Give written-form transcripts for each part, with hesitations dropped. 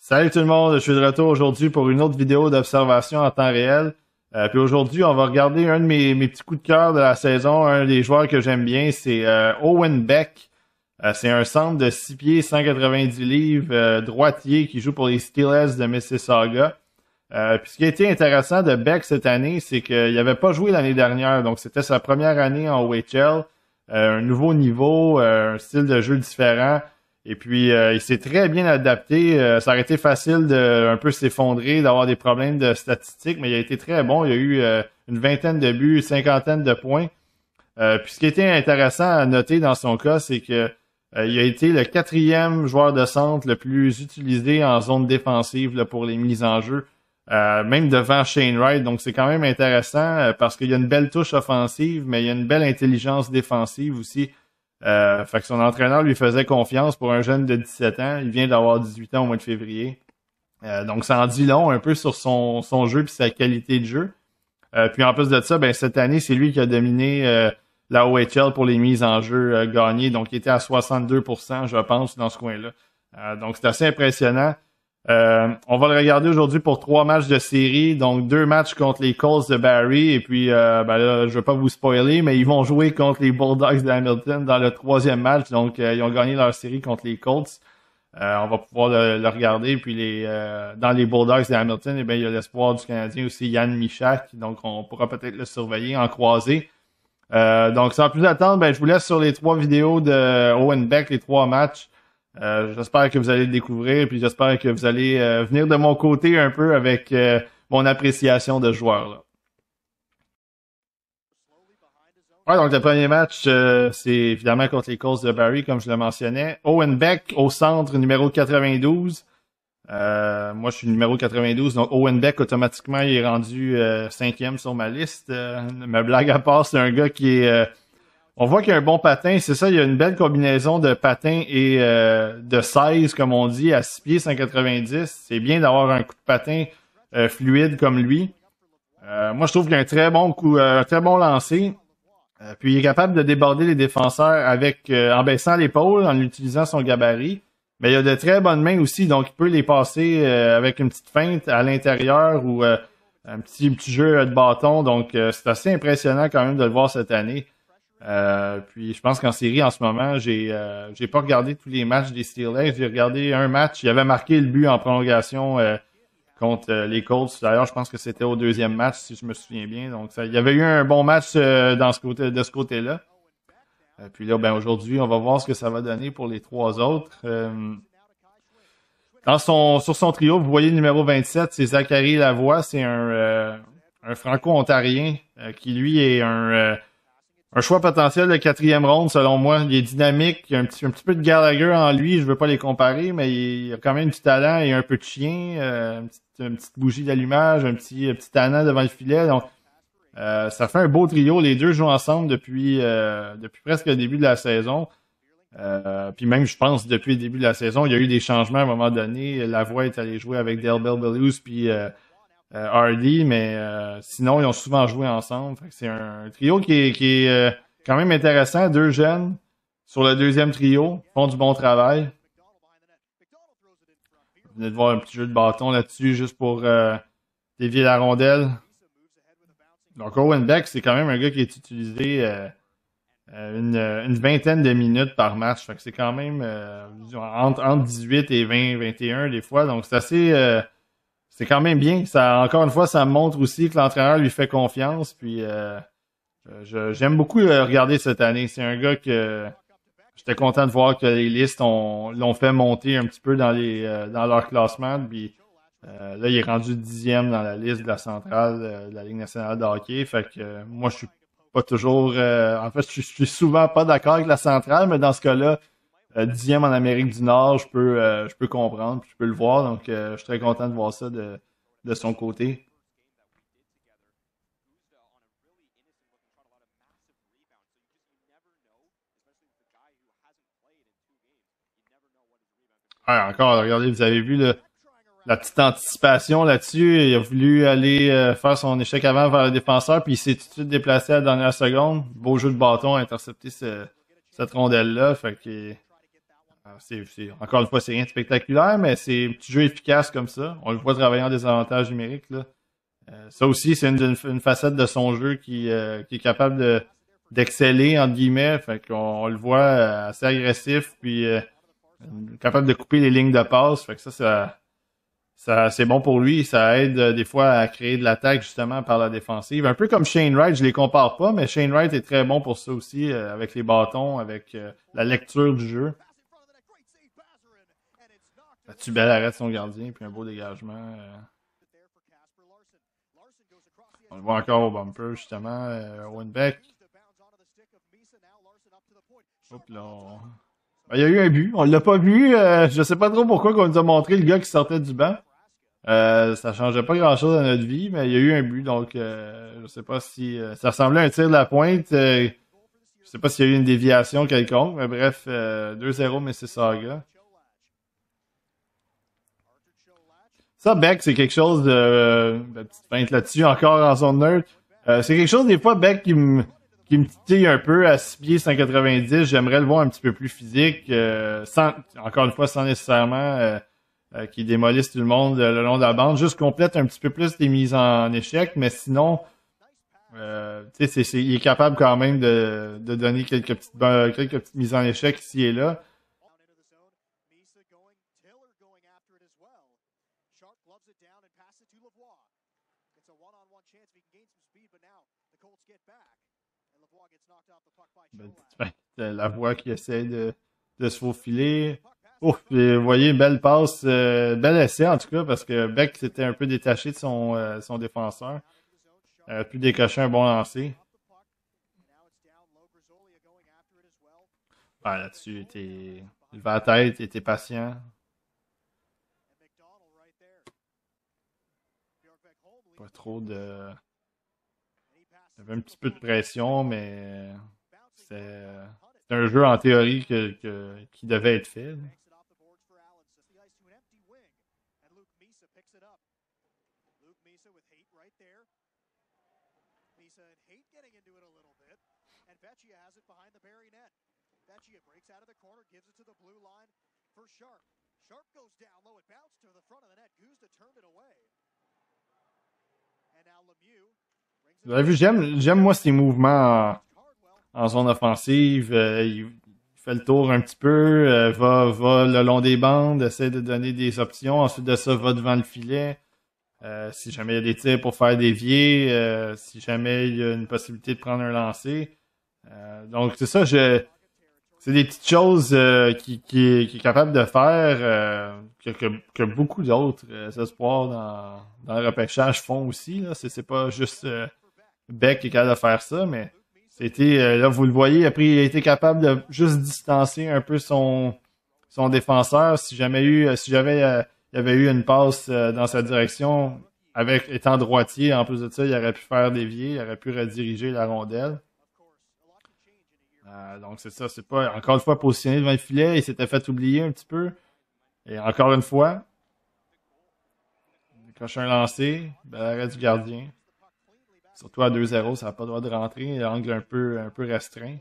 Salut tout le monde, je suis de retour aujourd'hui pour une autre vidéo d'observation en temps réel. Puis aujourd'hui, on va regarder un de mes petits coups de cœur de la saison, un des joueurs que j'aime bien, c'est Owen Beck. C'est un centre de 6 pieds, 190 livres, droitier qui joue pour les Steelers de Mississauga. Puis ce qui a été intéressant de Beck cette année, c'est qu'il n'avait pas joué l'année dernière, donc c'était sa première année en OHL, un nouveau niveau, un style de jeu différent. Et puis, il s'est très bien adapté. Ça aurait été facile de un peu s'effondrer, d'avoir des problèmes de statistiques, mais il a été très bon. Il a eu une vingtaine de buts, une cinquantaine de points. Puis ce qui était intéressant à noter dans son cas, c'est que il a été le 4e joueur de centre le plus utilisé en zone défensive là, pour les mises en jeu, même devant Shane Wright. Donc c'est quand même intéressant parce qu'il y a une belle touche offensive, mais il y a une belle intelligence défensive aussi. Fait que son entraîneur lui faisait confiance pour un jeune de 17 ans. Il vient d'avoir 18 ans au mois de février. Donc ça en dit long un peu sur son jeu et sa qualité de jeu. Puis en plus de ça, ben cette année, c'est lui qui a dominé la OHL pour les mises en jeu gagnées. Donc il était à 62%, je pense, dans ce coin-là. Donc c'est assez impressionnant. On va le regarder aujourd'hui pour 3 matchs de série, donc 2 matchs contre les Colts de Barrie, et puis ben là, je vais pas vous spoiler, mais ils vont jouer contre les Bulldogs de Hamilton dans le 3e match, donc ils ont gagné leur série contre les Colts. On va pouvoir le regarder, puis dans les Bulldogs de Hamilton, eh bien, il y a l'espoir du Canadien aussi, Yann Michak, donc on pourra peut-être le surveiller en croisé. Donc sans plus attendre, ben, je vous laisse sur les 3 vidéos de Owen Beck, les 3 matchs. J'espère que vous allez le découvrir, puis j'espère que vous allez venir de mon côté un peu avec mon appréciation de ce joueur-là. Ouais, donc le premier match, c'est évidemment contre les Colts de Barrie, comme je le mentionnais. Owen Beck au centre, numéro 92. Moi, je suis numéro 92, donc Owen Beck, automatiquement, il est rendu 5e sur ma liste. Ma blague à part, c'est un gars qui est... on voit qu'il y a un bon patin, c'est ça, il y a une belle combinaison de patin et de size, comme on dit, à 6 pieds 190. C'est bien d'avoir un coup de patin fluide comme lui. Moi, je trouve qu'il a un très bon coup, un très bon lancer. Puis il est capable de déborder les défenseurs avec en baissant l'épaule, en utilisant son gabarit. Mais il a de très bonnes mains aussi, donc il peut les passer avec une petite feinte à l'intérieur ou un petit jeu de bâton. Donc c'est assez impressionnant quand même de le voir cette année. Puis je pense qu'en série en ce moment, j'ai pas regardé tous les matchs des Steelers. J'ai regardé un match. Il avait marqué le but en prolongation contre les Colts. D'ailleurs, je pense que c'était au 2e match, si je me souviens bien. Donc il y avait eu un bon match de ce côté-là. Puis là, ben aujourd'hui, on va voir ce que ça va donner pour les 3 autres. Sur son trio, vous voyez le numéro 27, c'est Zachary Lavoie. C'est un Franco-Ontarien qui, lui, est un choix potentiel de 4e ronde, selon moi. Il est dynamique, il a un petit peu de Gallagher en lui, je veux pas les comparer, mais il a quand même du talent et un peu de chien, une petite bougie d'allumage, un petit tannant devant le filet. Donc, ça fait un beau trio. Les deux jouent ensemble depuis presque le début de la saison. Puis même, je pense, depuis le début de la saison, il y a eu des changements à un moment donné. Lavoie est allé jouer avec Dale Belbelous, puis Hardy, mais sinon, ils ont souvent joué ensemble. Fait que c'est un trio qui est quand même intéressant. 2 jeunes sur le 2e trio, font du bon travail. Vous venez de voir un petit jeu de bâton là-dessus, juste pour dévier la rondelle. Donc Owen Beck, c'est quand même un gars qui est utilisé une vingtaine de minutes par match. Fait que c'est quand même entre 18 et 20, 21 des fois. Donc c'est assez... c'est quand même bien. Encore une fois, ça montre aussi que l'entraîneur lui fait confiance. Puis j'aime beaucoup regarder cette année. C'est un gars que j'étais content de voir que les listes l'ont fait monter un petit peu dans leur classement. Puis là, il est rendu 10e dans la liste de la centrale de la Ligue nationale de hockey. Fait que moi, je suis pas toujours... en fait, je suis souvent pas d'accord avec la centrale, mais dans ce cas-là, 10e en Amérique du Nord, je peux comprendre, puis je peux le voir. Donc, je suis très content de voir ça de son côté. Ouais, encore, regardez, vous avez vu la petite anticipation là-dessus. Il a voulu aller faire son échec avant vers le défenseur, puis il s'est tout de suite déplacé à la dernière seconde. Beau jeu de bâton, intercepté cette rondelle-là. Fait que Encore une fois, c'est rien de spectaculaire, mais c'est un petit jeu efficace comme ça. On le voit travailler en désavantage numérique, là. Ça aussi, c'est une facette de son jeu qui est capable d'exceller, entre guillemets. Fait qu'on le voit assez agressif, puis capable de couper les lignes de passe. Fait que ça c'est bon pour lui. Ça aide des fois à créer de l'attaque justement par la défensive. Un peu comme Shane Wright, je les compare pas, mais Shane Wright est très bon pour ça aussi, avec les bâtons, avec la lecture du jeu. Là-dessus, bel arrêt de son gardien, puis un beau dégagement. On le voit encore au bumper, justement. Owen Beck. Hop là. Ben, il y a eu un but. On l'a pas vu. Je sais pas trop pourquoi qu'on nous a montré le gars qui sortait du banc. Ça changeait pas grand-chose à notre vie, mais il y a eu un but. Donc, je sais pas si... ça ressemblait à un tir de la pointe. Je sais pas s'il y a eu une déviation quelconque. Mais bref, 2-0 Mississauga. Ça, Beck, c'est quelque chose de... petite feinte là-dessus, encore en zone neutre. C'est quelque chose, des fois, Beck, qui me titille un peu à 6 pieds 190. J'aimerais le voir un petit peu plus physique. Encore une fois, sans nécessairement qu'il démolisse tout le monde le long de la bande. Juste complète un petit peu plus des mises en échec. Mais sinon, tu sais, il est capable quand même de donner quelques petites mises en échec ici et là. La voix qui essaie de se faufiler. Ouf, vous voyez, belle passe, bel essai en tout cas, parce que Beck s'était un peu détaché de son défenseur. A pu décocher un bon lancer. Ah, là-dessus, il levait la tête, il était patient. Pas trop de... Il y avait un petit peu de pression, mais c'est un jeu en théorie qui devait être fait. Vous avez vu, j'aime moi ces mouvements en zone offensive. Il fait le tour un petit peu, va le long des bandes, essaie de donner des options. Ensuite de ça, va devant le filet. Si jamais il y a des tirs pour faire dévier, si jamais il y a une possibilité de prendre un lancer. Donc c'est ça, c'est des petites choses qui est capable de faire que beaucoup d'autres espoirs dans le repêchage font aussi. Là. C'est pas juste Beck qui est capable de faire ça, mais c'était là, vous le voyez, après il a été capable de juste distancer un peu son défenseur. Si jamais il y avait eu une passe dans sa direction, avec étant droitier, en plus de ça, il aurait pu faire dévier, il aurait pu rediriger la rondelle. Donc c'est ça, c'est pas encore une fois positionné devant le filet, il s'était fait oublier un petit peu. Et encore une fois, il coche un lancer, bel arrêt du gardien. Surtout à 2-0, ça n'a pas le droit de rentrer, l'angle un peu restreint.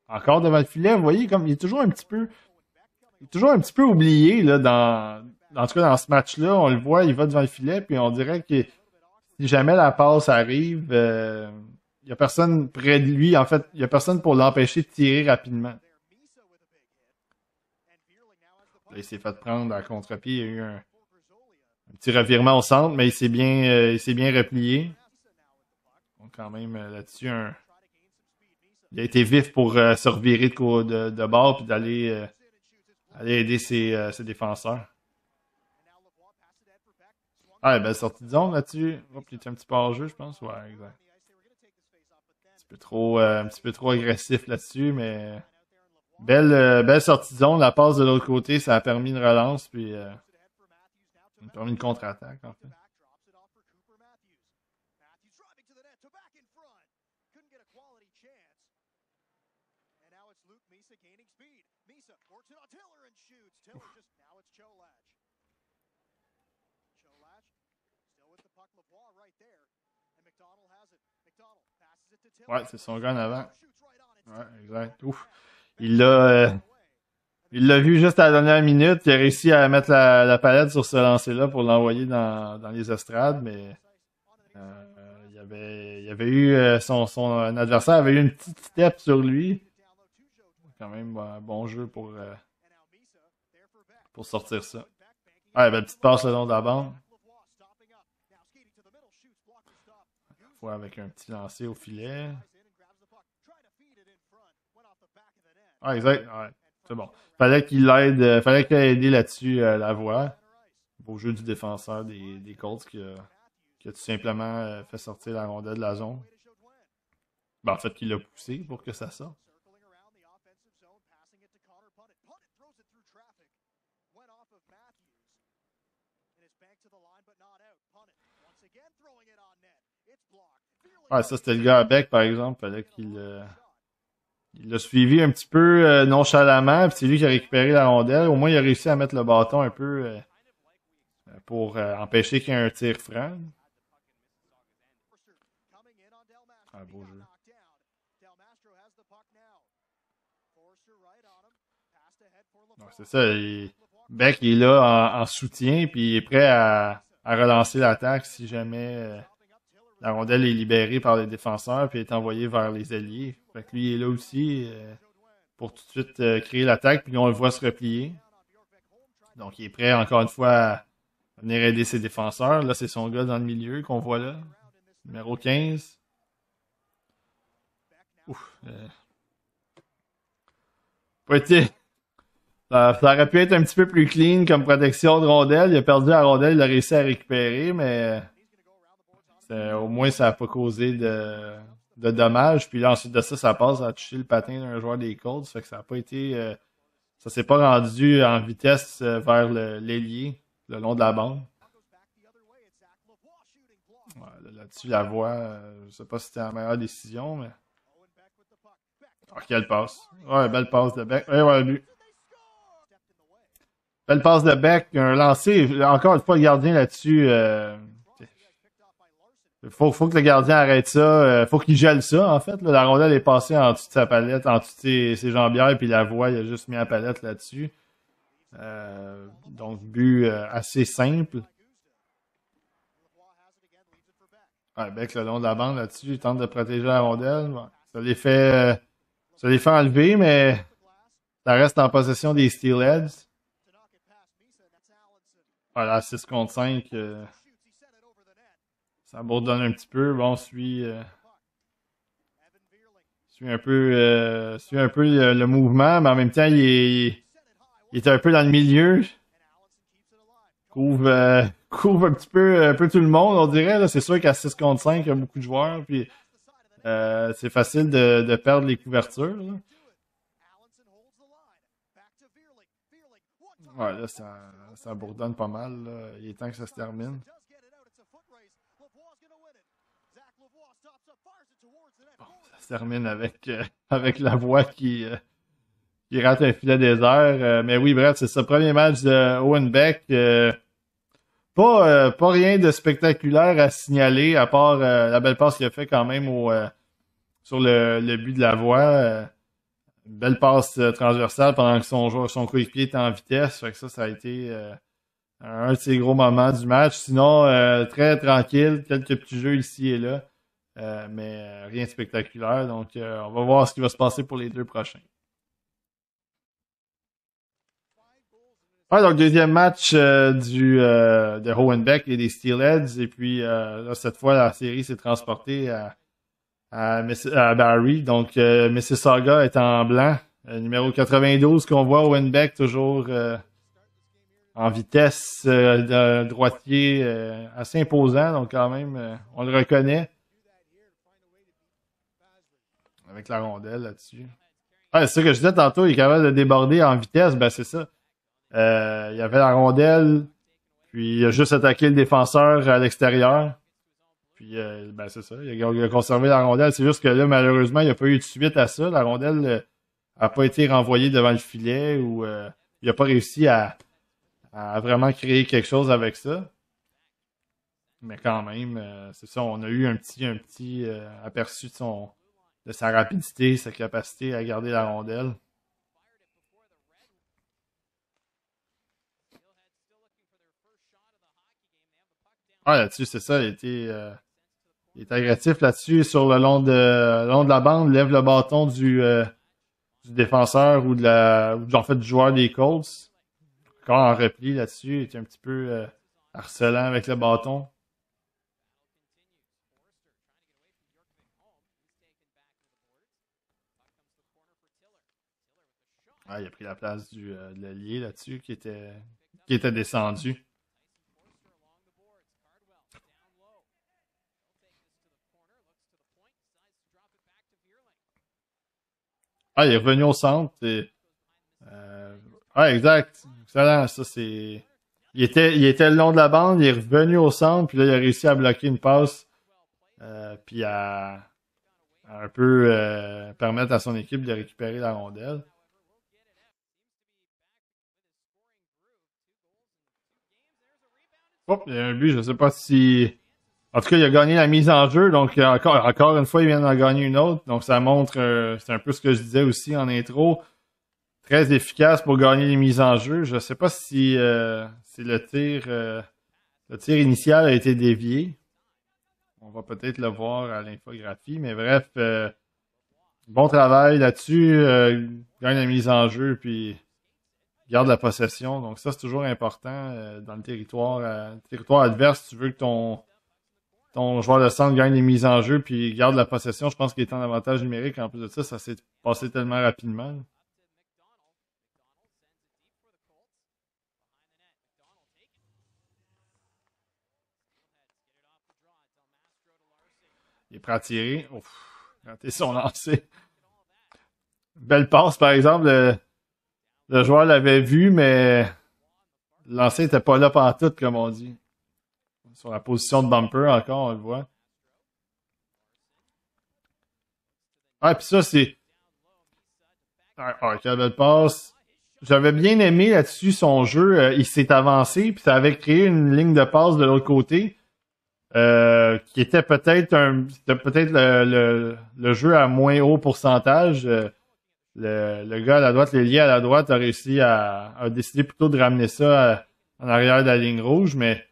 Encore devant le filet, vous voyez, comme il est toujours un petit peu oublié là, en tout cas dans ce match-là, on le voit, il va devant le filet, puis on dirait que si jamais la passe arrive, il n'y a personne près de lui. En fait, il n'y a personne pour l'empêcher de tirer rapidement. Là, il s'est fait prendre à contre-pied. Il y a eu un petit revirement au centre, mais il s'est bien replié. Donc, quand même, là-dessus, il a été vif pour se revirer de bord et d'aller aider ses défenseurs. Ah, belle sortie de zone là-dessus. Hop, il était un petit peu hors jeu, je pense. Ouais, exact. Un petit peu trop agressif là-dessus, mais belle sortie de zone. La passe de l'autre côté, ça a permis une relance, puis ça a permis une contre-attaque, en fait. Ouais, c'est son gars en avant. Ouais, exact. Ouf. Il l'a Il l'a vu juste à la dernière minute. Il a réussi à mettre la palette sur ce lancer-là pour l'envoyer dans les estrades, mais il avait eu son adversaire avait eu une petite step sur lui. Quand même un bon jeu pour sortir ça. Ouais, belle petite passe le long de la bande. Fois avec un petit lancer au filet. Ah, exact. Ouais, c'est bon. Fallait qu'il l'aide. Fallait qu'il ait aidé là-dessus la voix. Beau jeu du défenseur des Colts qui a tout simplement fait sortir la rondelle de la zone. Ben, en fait, qu'il l'a poussé pour que ça sorte. Ouais, ça c'était le gars à Beck, par exemple. Fallait il l'a suivi un petit peu nonchalamment, puis c'est lui qui a récupéré la rondelle. Au moins, il a réussi à mettre le bâton un peu pour empêcher qu'il y ait un tir franc. Un beau jeu. Ouais, c'est ça. Beck il est là en soutien, puis il est prêt à relancer l'attaque si jamais la rondelle est libérée par les défenseurs, puis est envoyée vers les alliés. Fait que lui il est là aussi pour tout de suite créer l'attaque, puis on le voit se replier. Donc il est prêt encore une fois à venir aider ses défenseurs. Là, c'est son gars dans le milieu qu'on voit là. Numéro 15. Ouf. Pas été. Ça aurait pu être un petit peu plus clean comme protection de rondelle. Il a perdu la rondelle, il a réussi à récupérer, mais au moins ça n'a pas causé de dommages. Puis là, ensuite de ça, ça passe à toucher le patin d'un joueur des Colts. Fait que ça n'a pas été. Ça s'est pas rendu en vitesse vers l'ailier, le long de la bande. Ouais, là-dessus, la voix, je sais pas si c'était la meilleure décision, mais. Oh, quelle passe. Ouais, belle passe de Beck. Ouais, but. Belle passe de Beck, un lancer. Encore une fois, le gardien là-dessus. Faut que le gardien arrête ça. Faut qu'il gèle ça, en fait. Là. La rondelle est passée en dessous de sa palette, en dessous de ses jambières, puis la voix, il a juste mis la palette là-dessus. Donc, but assez simple. Ouais, Beck, le long de la bande là-dessus, il tente de protéger la rondelle. Ouais. Ça les fait enlever, mais ça reste en possession des Steelheads. Voilà, 6 contre 5. Ça bourdonne un petit peu. Bon, suit un peu, le mouvement, mais en même temps, il est un peu dans le milieu. Couvre un petit peu, un peu tout le monde, on dirait. Là. C'est sûr qu'à 6 contre 5, il y a beaucoup de joueurs. Puis c'est facile de perdre les couvertures. Là. Ouais, là, ça bourdonne pas mal. Là. Il est temps que ça se termine. Bon, ça se termine avec la voix qui rate un filet désert. Mais oui, bref, c'est ce premier match de Owen Beck. Pas rien de spectaculaire à signaler, à part la belle passe qu'il a fait quand même sur le but de la voix. Une belle passe transversale pendant que son coéquipier était en vitesse. Fait que ça a été un de ses gros moments du match. Sinon, très tranquille, quelques petits jeux ici et là. Mais rien de spectaculaire. Donc, on va voir ce qui va se passer pour les deux prochains. Ouais, donc deuxième match de Owen Beck et des Steelheads. Et puis, là, cette fois, la série s'est transportée à Barrie. Donc, Mississauga est en blanc. Numéro 92 qu'on voit, Owen Beck, toujours en vitesse de droitier assez imposant. Donc, quand même, on le reconnaît. Avec la rondelle là-dessus. Ouais, c'est ça que je disais tantôt, il est capable de déborder en vitesse. Ben, c'est ça. Il y avait la rondelle, puis il a juste attaqué le défenseur à l'extérieur. Puis, ben c'est ça, il a conservé la rondelle. C'est juste que là, malheureusement, il n'y a pas eu de suite à ça. La rondelle n'a pas été renvoyée devant le filet ou il n'a pas réussi à vraiment créer quelque chose avec ça. Mais quand même, c'est ça, on a eu un petit aperçu de sa rapidité, sa capacité à garder la rondelle. Ah, là-dessus, c'est ça. Il était agressif là-dessus sur le long de la bande, lève le bâton du défenseur ou en fait du joueur des Colts. Encore en repli là-dessus, il était un petit peu harcelant avec le bâton. Ah, il a pris la place de l'allié là-dessus qui était descendu. Ah, il est revenu au centre. Euh, ah, exact. Excellent. Ça, c'est. Il était le long de la bande, il est revenu au centre, puis là, il a réussi à bloquer une passe, puis à un peu permettre à son équipe de récupérer la rondelle. Oh, il y a un but, je sais pas si. En tout cas, il a gagné la mise en jeu, donc encore une fois, il vient d'en gagner une autre. Donc ça montre, c'est un peu ce que je disais aussi en intro, très efficace pour gagner les mises en jeu. Je sais pas si le tir initial a été dévié. On va peut-être le voir à l'infographie, mais bref, bon travail là-dessus, gagne la mise en jeu, puis garde la possession. Donc ça, c'est toujours important dans le territoire adverse. Tu veux que ton joueur de centre gagne les mises en jeu puis garde la possession. Je pense qu'il est en avantage numérique. En plus de ça, ça s'est passé tellement rapidement. Il est prêt à tirer. Ouf, raté son lancer. Belle passe, par exemple. Le joueur l'avait vu, mais le lancer n'était pas là pantoute, comme on dit. Sur la position de bumper, encore, on le voit. Ah, puis ça, c'est... quelle belle passe. J'avais bien aimé là-dessus son jeu. Il s'est avancé, puis ça avait créé une ligne de passe de l'autre côté. Qui était c'était peut-être le jeu à moins haut pourcentage. Le gars à la droite, l'ailier à la droite, a réussi a décidé plutôt de ramener ça en arrière de la ligne rouge, mais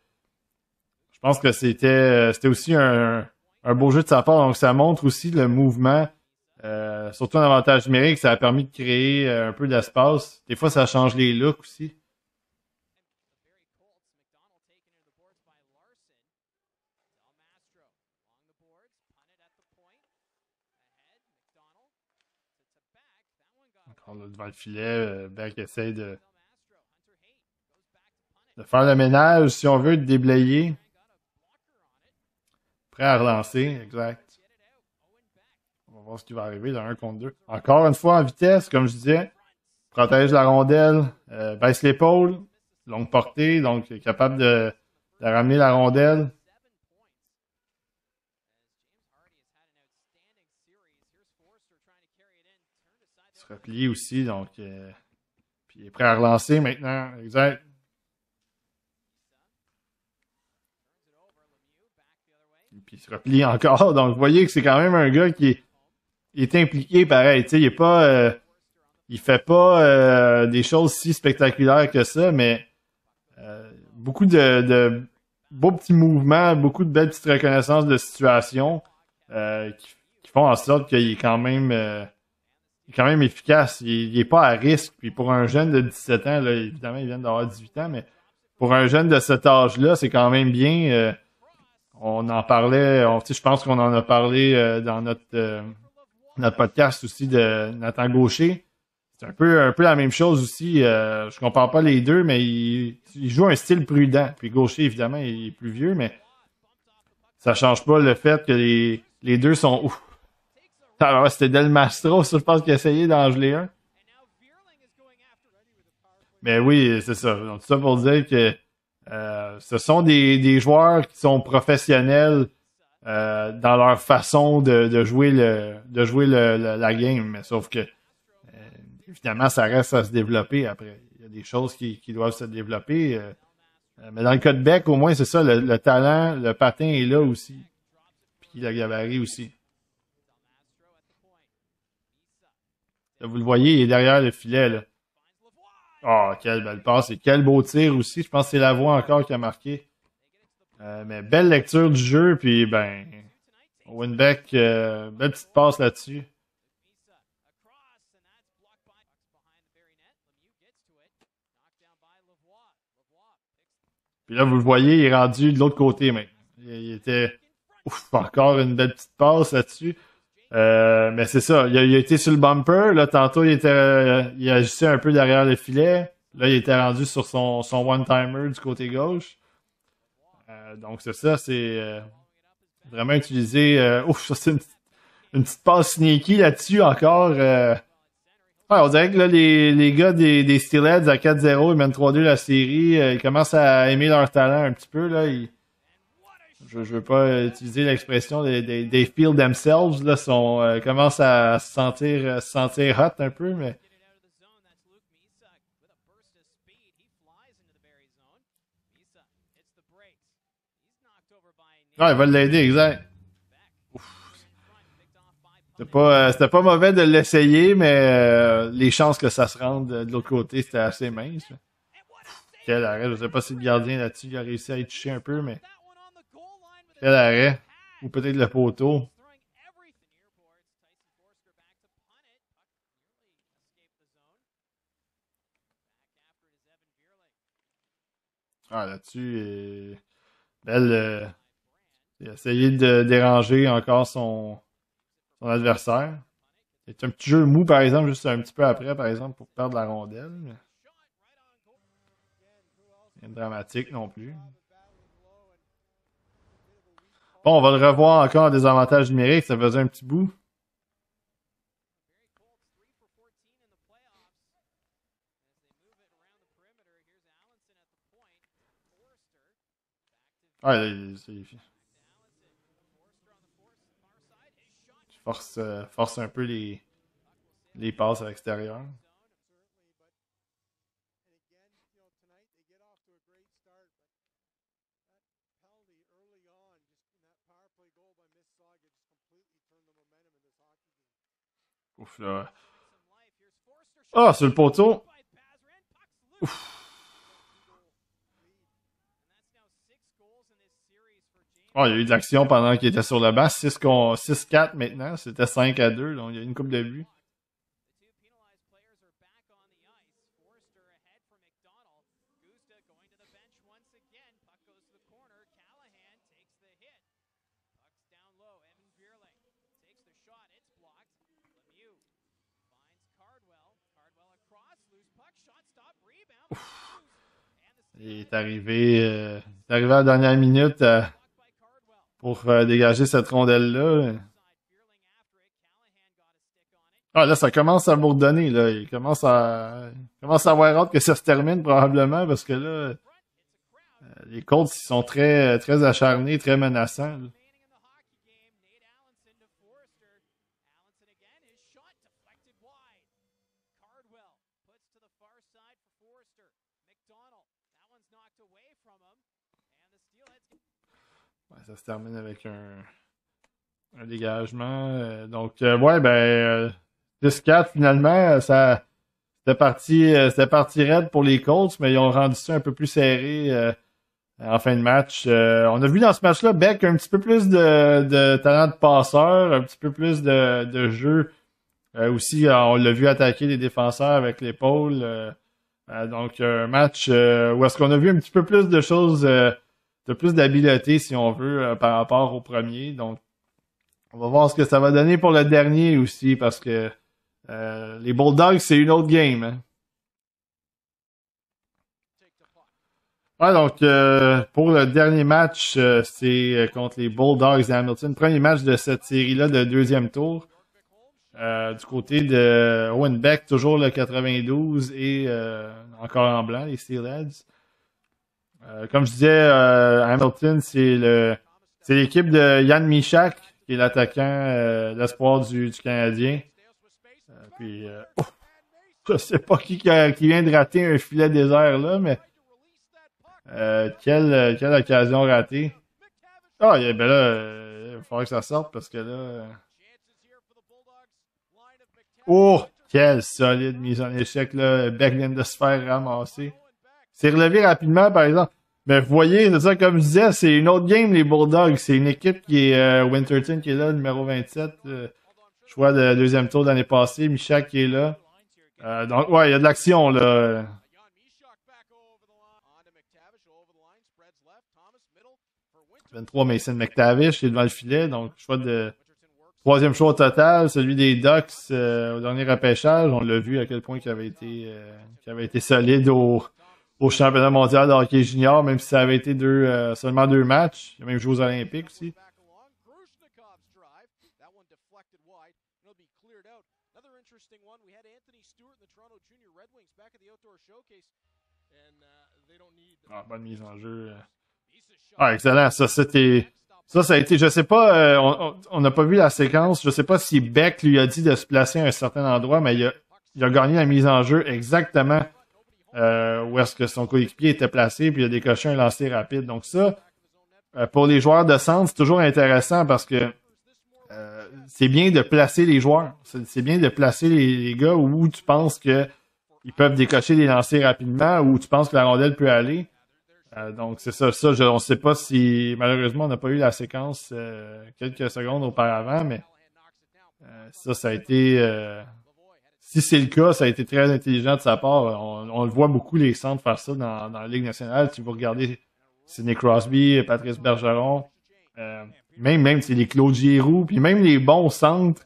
je pense que c'était aussi un beau jeu de sa part. Donc ça montre aussi le mouvement, surtout en avantage numérique, ça a permis de créer un peu d'espace. Des fois, ça change les looks aussi. Encore là, devant le filet, Beck essaie de faire le ménage, si on veut, de déblayer. Prêt à relancer, exact. On va voir ce qui va arriver dans un contre 2. Encore une fois en vitesse, comme je disais. Protège la rondelle, baisse l'épaule, longue portée, donc est capable de ramener la rondelle. Il se replie aussi, donc puis il est prêt à relancer maintenant, exact. Puis il se replie encore, donc vous voyez que c'est quand même un gars il est impliqué pareil, tu sais, il est pas il fait pas des choses si spectaculaires que ça, mais beaucoup de beaux petits mouvements, beaucoup de belles petites reconnaissances de situation qui font en sorte qu'il est il est quand même efficace. Il est pas à risque. Puis pour un jeune de 17 ans, là, évidemment, il vient d'avoir 18 ans, mais pour un jeune de cet âge-là, c'est quand même bien. On en parlait, je pense qu'on en a parlé dans notre podcast aussi de Nathan Gaucher. C'est un peu la même chose aussi. Je compare pas les deux, mais il joue un style prudent. Puis Gaucher, évidemment, il est plus vieux, mais ça change pas le fait que les deux sont ouf. Alors, c'était Del Mastro, ça, je pense qu'il a essayé d'en geler un. Mais oui, c'est ça. Donc, tout ça pour dire que ce sont des joueurs qui sont professionnels dans leur façon de jouer la game. Mais sauf que évidemment, ça reste à se développer après. Il y a des choses qui doivent se développer. Mais dans le cas de Beck, au moins, c'est ça, le talent, le patin est là aussi. Puis le gabarit aussi. Là, vous le voyez, il est derrière le filet, là. Oh, quelle belle passe et quel beau tir aussi. Je pense que c'est Lavoie encore qui a marqué. Mais belle lecture du jeu, puis ben, Owen Beck, belle petite passe là-dessus. Puis là, vous le voyez, il est rendu de l'autre côté maintenant. Il était... Ouf, encore une belle petite passe là-dessus. Mais c'est ça, il a été sur le bumper. Là, tantôt, il agissait un peu derrière le filet. Là, il était rendu sur son one-timer du côté gauche. Donc, c'est ça, c'est vraiment utilisé. Ouf, ça, c'est une petite passe sneaky là-dessus encore. Ouais, on dirait que là, les gars des Steelheads à 4-0, ils mènent 3-2 la série. Ils commencent à aimer leur talent un petit peu. Là. Je veux pas utiliser l'expression des feel themselves. Là, commencent à se sentir hot un peu, mais. Ouais, il va l'aider, exact. C'était pas mauvais de l'essayer, mais les chances que ça se rende de l'autre côté, c'était assez mince. Quel arrêt. Je sais pas si le gardien là-dessus il a réussi à y toucher un peu, mais quel arrêt. Ou peut-être le poteau. Ah, là-dessus, belle. Il a essayé de déranger encore son adversaire. C'est un petit jeu mou, par exemple, juste un petit peu après, par exemple, pour perdre la rondelle. Mais... rien de dramatique non plus. Bon, on va le revoir encore en désavantage numérique. Ça faisait un petit bout. Ouais, force un peu les passes à l'extérieur. Ouf, là. Ah, sur le poteau. Ouf. Oh, il y a eu de l'action pendant qu'il était sur le banc. 6-4 maintenant. C'était 5-2. Donc, il y a une coupe de buts. Il est arrivé à la dernière minute pour dégager cette rondelle-là. Ah, là, ça commence à bourdonner, là. Il commence à avoir hâte que ça se termine, probablement, parce que là, les Colts, ils sont très acharnés, très menaçants. Là. Ouais, ça se termine avec un dégagement. Ouais, ben, 10-4, finalement, c'était parti raide pour les Colts, mais ils ont rendu ça un peu plus serré en fin de match. On a vu dans ce match-là Beck un petit peu plus de talent de passeur, un petit peu plus de jeu. Aussi, on l'a vu attaquer les défenseurs avec l'épaule. Donc, un match où est-ce qu'on a vu un petit peu plus de choses, de plus d'habileté, si on veut, par rapport au premier. Donc, on va voir ce que ça va donner pour le dernier aussi, parce que les Bulldogs, c'est une autre game. Hein. Ouais, donc, pour le dernier match, c'est contre les Bulldogs d'Hamilton. Premier match de cette série-là de deuxième tour. Du côté de Owen Beck, toujours le 92 et encore en blanc, les Steelheads. Comme je disais, Hamilton, c'est l'équipe de Yann Michak, qui est l'attaquant, l'espoir du Canadien. Je sais pas qui vient de rater un filet désert là, mais quelle occasion ratée. Ah, ben là, il va falloir que ça sorte parce que là. Oh, quelle solide mise en échec là. Beck vient de se faire ramasser. C'est relevé rapidement, par exemple. Mais vous voyez, c'est ça, comme je disais, c'est une autre game, les Bulldogs. C'est une équipe qui est Winterton qui est là, numéro 27. Choix de deuxième tour de l'année passée. Michak qui est là. Donc, ouais, il y a de l'action, là. 23 Mason McTavish, il est devant le filet. Donc, choix de troisième choix au total. Celui des Ducks au dernier repêchage. On l'a vu à quel point il avait été solide au championnat mondial de hockey junior, même si ça avait été seulement 2 matchs. Il a même joué aux Olympiques aussi. Ah, bonne mise en jeu. Ah, excellent. Ça a été, je sais pas, on n'a pas vu la séquence. Je sais pas si Beck lui a dit de se placer à un certain endroit, mais il a gagné la mise en jeu exactement où est-ce que son coéquipier était placé, puis il a décoché un lancer rapide. Donc ça, pour les joueurs de centre, c'est toujours intéressant parce que c'est bien de placer les joueurs. C'est bien de placer les gars où tu penses qu'ils peuvent décocher des lancers rapidement, où tu penses que la rondelle peut aller. Donc c'est ça. On ne sait pas si, malheureusement, on n'a pas eu la séquence quelques secondes auparavant, mais ça a été... si c'est le cas, ça a été très intelligent de sa part. On le voit beaucoup, les centres faire ça dans la Ligue nationale. Tu vas regarder Sidney Crosby, Patrice Bergeron, même les Claude Giroux, puis même les bons centres,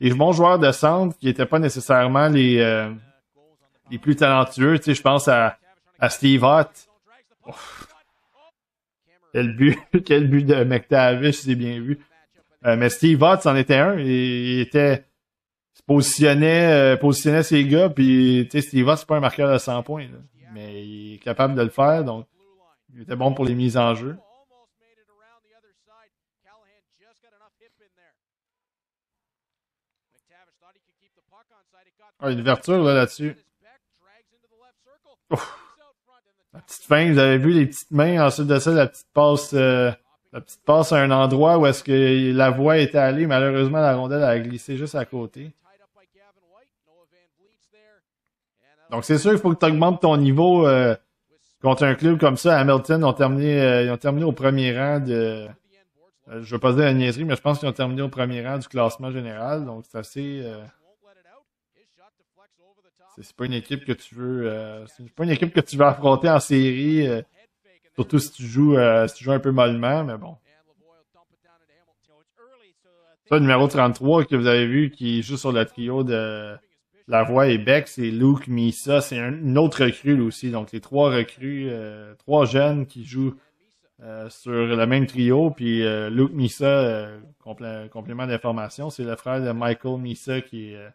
les bons joueurs de centre qui n'étaient pas nécessairement les plus talentueux. Tu sais, je pense à Steve Ott. Quel but de McTavish, c'est bien vu. Mais Steve Ott, c'en était un. Il positionnait ses gars, puis tu sais, Steve Ott, c'est pas un marqueur de 100 points, là. Mais il est capable de le faire, donc il était bon pour les mises en jeu. Ah, une ouverture là-dessus. La petite fin, vous avez vu les petites mains, ensuite de ça, la petite passe à un endroit où est-ce que la voie était allée. Malheureusement, la rondelle a glissé juste à côté. Donc, c'est sûr qu'il faut que tu augmentes ton niveau contre un club comme ça. Hamilton ils ont terminé au premier rang de... je ne veux pas dire la niaiserie, mais je pense qu'ils ont terminé au premier rang du classement général. Donc, c'est assez... c'est pas une équipe que tu veux... c'est pas une équipe que tu veux affronter en série. Surtout si tu joues un peu mollement, mais bon. Ça, le numéro 33 que vous avez vu qui joue sur le trio de Lavoie et Beck, c'est Luke Misa. C'est une autre recrue aussi. Donc les trois recrues, trois jeunes qui jouent sur le même trio. Puis Luke Misa, complément d'information, c'est le frère de Michael Misa qui est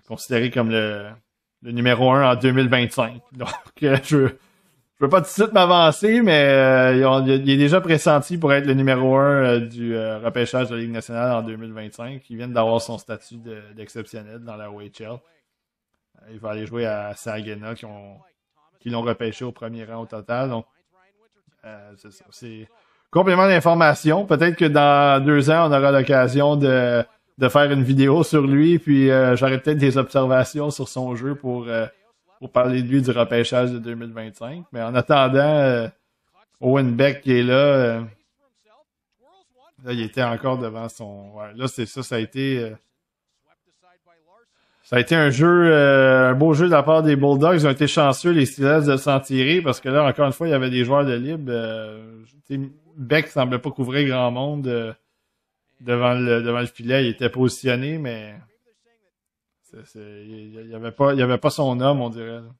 considéré comme le numéro 1 en 2025. Donc je veux pas tout de suite m'avancer, mais il est déjà pressenti pour être le numéro 1 du repêchage de la Ligue nationale en 2025. Il vient d'avoir son statut d'exceptionnel dans la OHL. Il va aller jouer à Saginaw qui l'ont repêché au premier rang au total. Donc, c'est ça. C'est complément d'information. Peut-être que dans 2 ans, on aura l'occasion de faire une vidéo sur lui, puis j'aurai peut-être des observations sur son jeu pour parler de lui du repêchage de 2025. Mais en attendant, Owen Beck qui est là, là, il était encore devant son... Ouais, là, c'est ça, ça a été un beau jeu de la part des Bulldogs. Ils ont été chanceux, les Steelers, de s'en tirer, parce que là, encore une fois, il y avait des joueurs de libre. Beck semblait pas couvrir grand monde devant le filet. Il était positionné, mais... il y avait pas son homme, on dirait. Là.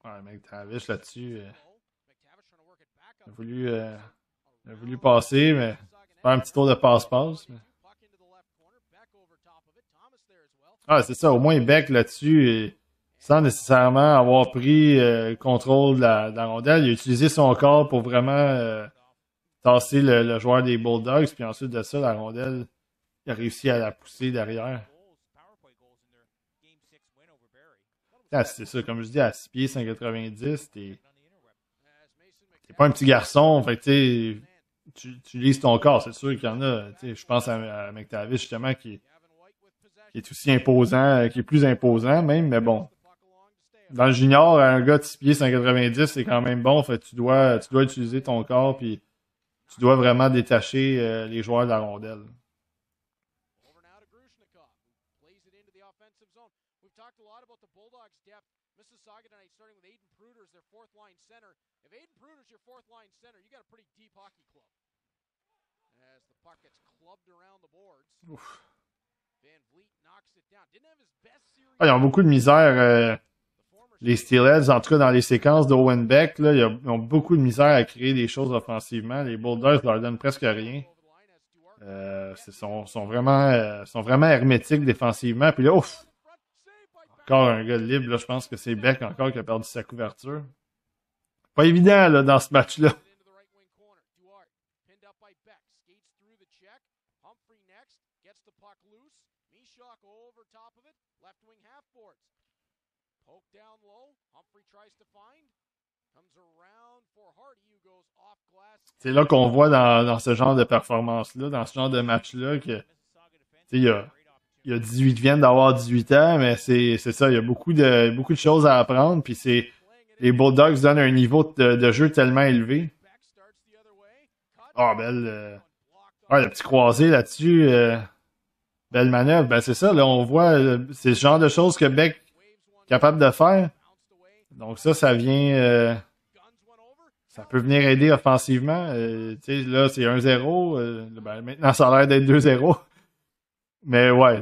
Ouais, McTavish là-dessus, il a voulu passer, mais faire un petit tour de passe-passe. Mais... Ah, c'est ça, au moins Beck là-dessus, sans nécessairement avoir pris le contrôle de la rondelle, il a utilisé son corps pour vraiment tasser le joueur des Bulldogs, puis ensuite de ça, la rondelle, il a réussi à la pousser derrière. Ah, c'est ça, comme je dis, à 6 pieds, 190, t'es pas un petit garçon, fait que tu lises ton corps, c'est sûr qu'il y en a. Je pense à McTavish, justement, qui qui est aussi imposant, qui est plus imposant même, mais bon. Dans le junior, un gars de 6 pieds 190, c'est quand même bon. Fait que tu dois utiliser ton corps, puis tu dois vraiment détacher les joueurs de la rondelle. Ouf. Ah, ils ont beaucoup de misère, les Steelheads, en tout cas dans les séquences d'Owen Beck, là, ils ont beaucoup de misère à créer des choses offensivement. Les Bulldogs leur donnent presque rien. Sont vraiment hermétiques défensivement. Puis là, ouf! Encore un gars libre, là, je pense que c'est Beck encore qui a perdu sa couverture. Pas évident là, dans ce match-là. C'est là qu'on voit dans ce genre de performance-là, dans ce genre de match-là, que il y a 18 viennent d'avoir 18 ans, mais c'est ça, il y a beaucoup de choses à apprendre, puis les Bulldogs donnent un niveau de jeu tellement élevé. Ah, belle le petit croisé là-dessus, belle manœuvre. Ben c'est ça, là, on voit, c'est ce genre de choses que Beck est capable de faire. Donc ça vient... ça peut venir aider offensivement. Là, c'est 1-0. Ben, maintenant, ça a l'air d'être 2-0. Mais ouais,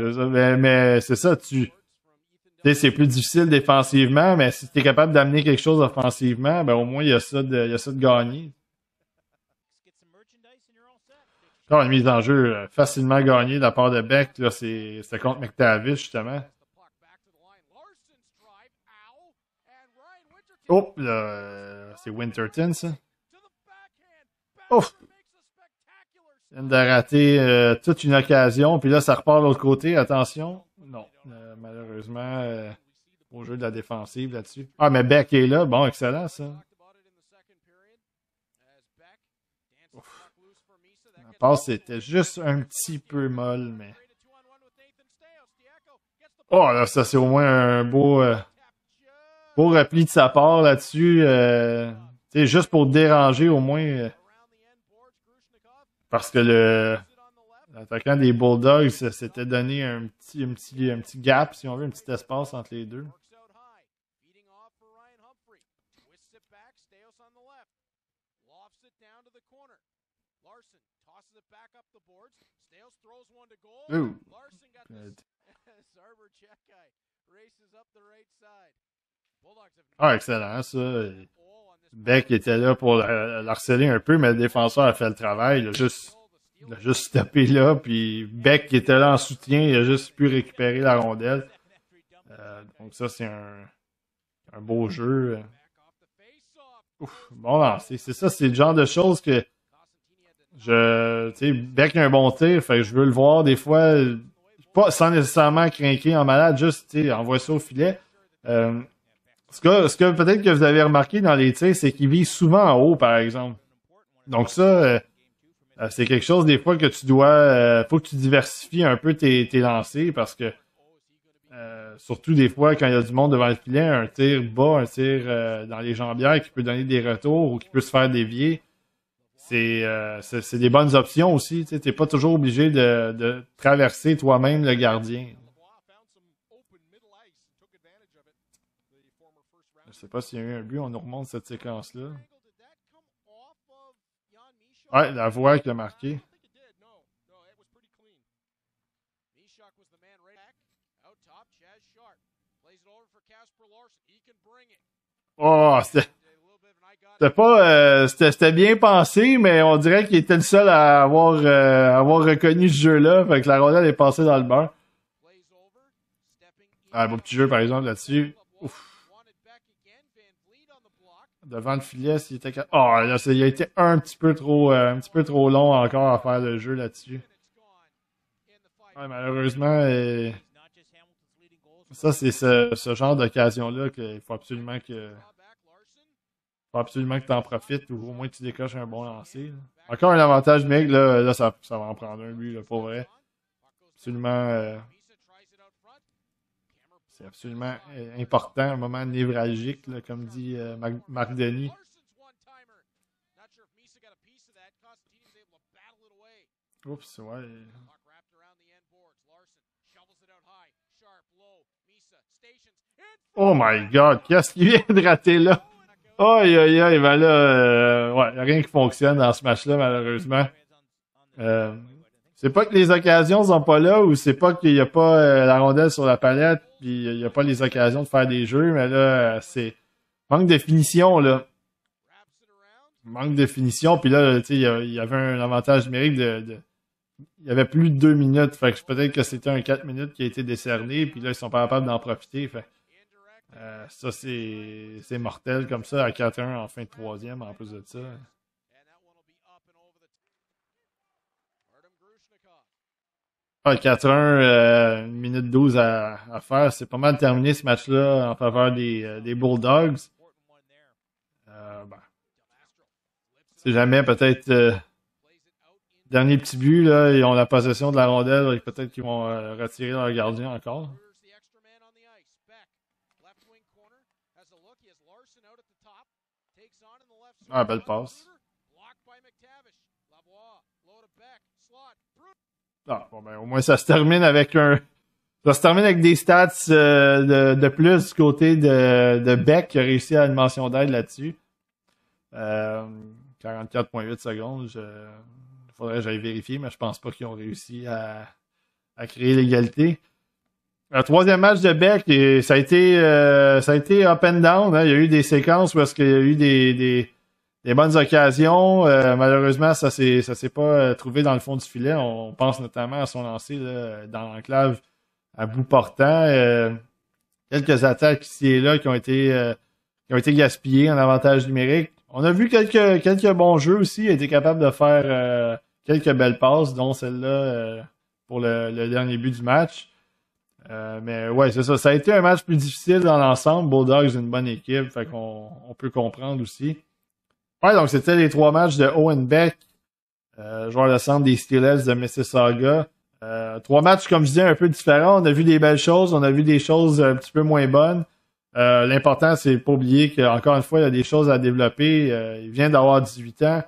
mais c'est ça. C'est plus difficile défensivement, mais si tu es capable d'amener quelque chose offensivement, ben au moins, il y a ça de gagner. Encore une mise en jeu facilement gagnée de la part de Beck. Là, c'est contre McTavish, justement. Oh, là, c'est Winterton, ça. Ouf! Il vient de rater toute une occasion, puis là, ça repart de l'autre côté. Attention. Non, malheureusement, au jeu de la défensive là-dessus. Ah, mais Beck est là. Bon, excellent, ça. Ouf. La passe, c'était juste un petit peu molle, mais... Oh, là, ça, c'est au moins un beau repli de sa part là-dessus. Juste pour déranger, au moins... parce que l'attaquant des Bulldogs s'était donné un petit gap, si on veut, un petit espace entre les deux. Ouh. Ah, excellent, ça. Beck était là pour l'harceler un peu, mais le défenseur a fait le travail. Il a juste stoppé là, puis Beck qui était là en soutien, il a juste pu récupérer la rondelle. Donc ça, c'est un beau jeu. Ouf, bon lancé. C'est ça, c'est le genre de choses que tu sais, Beck a un bon tir, fait que je veux le voir des fois, pas sans nécessairement craquer en malade, juste, tu sais, envoie ça au filet. Ce que peut-être que vous avez remarqué dans les tirs, c'est qu'il vise souvent en haut, par exemple. Donc ça, c'est quelque chose des fois que tu dois... faut que tu diversifies un peu tes lancers parce que surtout des fois quand il y a du monde devant le filet, un tir bas, un tir dans les jambières qui peut donner des retours ou qui peut se faire dévier, c'est des bonnes options aussi. Tu n'es pas toujours obligé de traverser toi-même le gardien. Je sais pas s'il y a eu un but, on nous remonte cette séquence-là. Ouais, la voix qui l'a marqué. Oh, c'était bien pensé, mais on dirait qu'il était le seul à avoir reconnu ce jeu-là. Fait que la rondelle est passée dans le beurre. Un beau petit jeu, par exemple, là-dessus. Ouf. Devant le filet, s'il était... Oh, là, il a été un petit peu trop long encore à faire le jeu là-dessus. Ouais, malheureusement, ça, c'est ce genre d'occasion-là qu'il faut absolument que tu en profites ou au moins que tu décoches un bon lancer. Là. Encore un avantage, mec. Là ça va en prendre un but, là, pour vrai. Absolument c'est absolument important, un moment névralgique, là, comme dit Marc Denis. Oups, ouais. Oh my God, qu'est-ce qu'il vient de rater là? Aïe, aïe, aïe, ben là, ouais, y a rien qui fonctionne dans ce match-là, malheureusement. Euh, c'est pas que les occasions sont pas là, ou c'est pas qu'il y a pas la rondelle sur la palette, puis il y a pas les occasions de faire des jeux, mais là, c'est manque de finition, là. Manque de finition, puis là, tu sais, il y avait un avantage numérique il y avait plus de 2 minutes, fait que peut-être que c'était un 4 minutes qui a été décerné, puis là, ils sont pas capables d'en profiter, fait ça, c'est mortel comme ça, à 4-1 en fin de troisième, en plus de ça. Ah, 4-1, 1 minute 12 à faire. C'est pas mal terminé ce match-là en faveur des Bulldogs. Ben, c'est jamais peut-être dernier petit but, là, ils ont la possession de la rondelle, et peut-être qu'ils vont retirer leur gardien encore. Ah, belle passe. Ah, bon, ben, au moins, ça se termine avec ça se termine avec des stats de plus du côté de Beck qui a réussi à une mention d'aide là-dessus. 44,8 secondes. Il faudrait que j'aille vérifier, mais je pense pas qu'ils ont réussi à créer l'égalité. Le troisième match de Beck, et ça a été up and down. Hein. Il y a eu des séquences où est-ce qu'il y a eu des bonnes occasions. Malheureusement, ça s'est pas trouvé dans le fond du filet. On pense notamment à son lancer là, dans l'enclave à bout portant. Quelques attaques ici et là qui ont été gaspillées en avantage numérique. On a vu quelques bons jeux aussi. Il a été capable de faire quelques belles passes, dont celle-là pour le dernier but du match. Mais ouais, c'est ça. Ça a été un match plus difficile dans l'ensemble. Bulldogs, une bonne équipe, fait qu'on peut comprendre aussi. Ouais, donc c'était les 3 matchs de Owen Beck, joueur de centre des Steelers de Mississauga. 3 matchs, comme je disais, un peu différents. On a vu des belles choses, on a vu des choses un petit peu moins bonnes. L'important, c'est pas oublier qu'encore une fois, il y a des choses à développer. Il vient d'avoir 18 ans.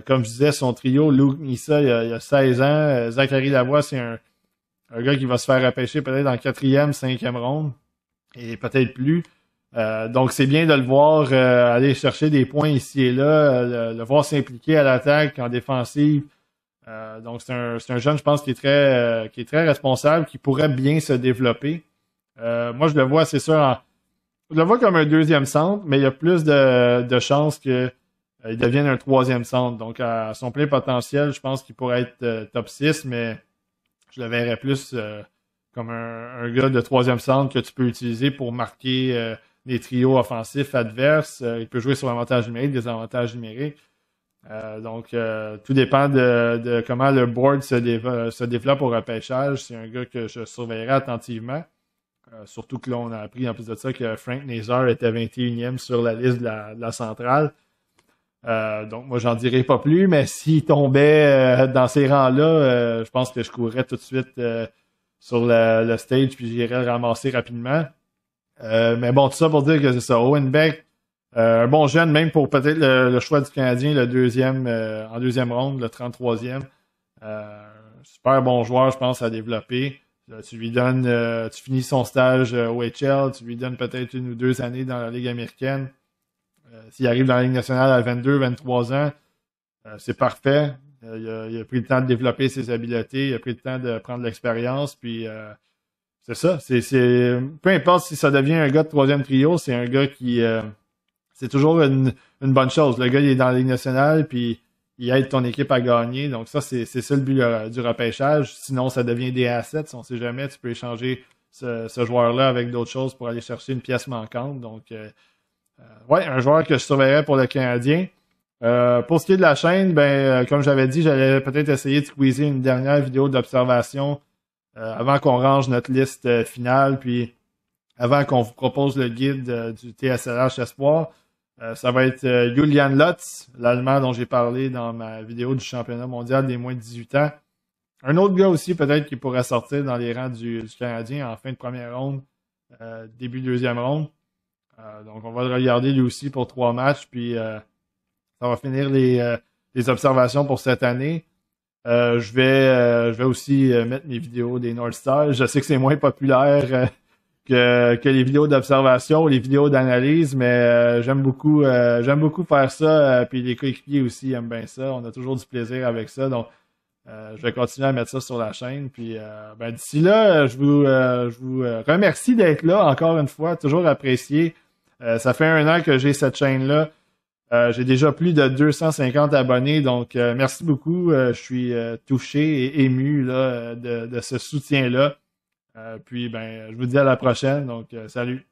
Comme je disais, son trio, Luke Nissa, il a 16 ans. Zachary Lavoie, c'est un gars qui va se faire repêcher peut-être en 4e, 5e ronde. Et peut-être plus. Donc, c'est bien de le voir aller chercher des points ici et là, le voir s'impliquer à l'attaque, en défensive. Donc, c'est un jeune, je pense, qui est très responsable, qui pourrait bien se développer. Moi, je le vois, c'est sûr, je le vois comme un 2e centre, mais il y a plus de chances qu'il devienne un 3e centre. Donc, à son plein potentiel, je pense qu'il pourrait être top 6, mais je le verrais plus comme un gars de 3e centre que tu peux utiliser pour marquer des trios offensifs adverses. Il peut jouer sur l'avantage numérique, des avantages numériques. Donc, tout dépend de comment le board se développe au repêchage. C'est un gars que je surveillerai attentivement. Surtout que là, on a appris en plus de ça que Frank Nazar était 21e sur la liste de la centrale. Donc, moi, j'en dirai pas plus, mais s'il tombait dans ces rangs-là, je pense que je courrais tout de suite sur le stage puis j'irais le ramasser rapidement. Mais bon, tout ça pour dire que c'est ça. Owen Beck, un bon jeune, même pour peut-être le choix du Canadien, le 2e, en 2e ronde, le 33e. Super bon joueur, je pense, à développer. Tu lui donnes, tu finis son stage au HL, tu lui donnes peut-être 1 ou 2 années dans la Ligue américaine. S'il arrive dans la Ligue nationale à 22, 23 ans, c'est parfait. Il a pris le temps de développer ses habiletés, il a pris le temps de prendre l'expérience, puis c'est ça. Peu importe si ça devient un gars de 3e trio, c'est un gars qui c'est toujours une bonne chose. Le gars, il est dans la Ligue nationale, puis il aide ton équipe à gagner. Donc ça, c'est ça le but du repêchage. Sinon, ça devient des assets. On ne sait jamais, tu peux échanger ce joueur-là avec d'autres choses pour aller chercher une pièce manquante. Donc, ouais, un joueur que je surveillerais pour le Canadien. Pour ce qui est de la chaîne, comme j'avais dit, j'allais peut-être essayer de squeezer une dernière vidéo d'observation avant qu'on range notre liste finale, puis avant qu'on vous propose le guide du TSLH Espoir. Ça va être Julian Lutz, l'Allemand dont j'ai parlé dans ma vidéo du championnat mondial des moins de 18 ans. Un autre gars aussi peut-être qui pourrait sortir dans les rangs du Canadien en fin de première ronde. début deuxième ronde. Donc, on va le regarder lui aussi pour 3 matchs, puis ça va finir les observations pour cette année. Je vais aussi mettre mes vidéos des North Stars. Je sais que c'est moins populaire que les vidéos d'observation ou les vidéos d'analyse, mais j'aime beaucoup faire ça. Puis les coéquipiers aussi aiment bien ça. On a toujours du plaisir avec ça. Donc, je vais continuer à mettre ça sur la chaîne. Puis d'ici là, je vous remercie d'être là encore une fois. Toujours apprécié. Ça fait 1 an que j'ai cette chaîne-là. J'ai déjà plus de 250 abonnés, donc merci beaucoup. Je suis touché et ému là, de ce soutien-là. Puis je vous dis à la prochaine, donc salut.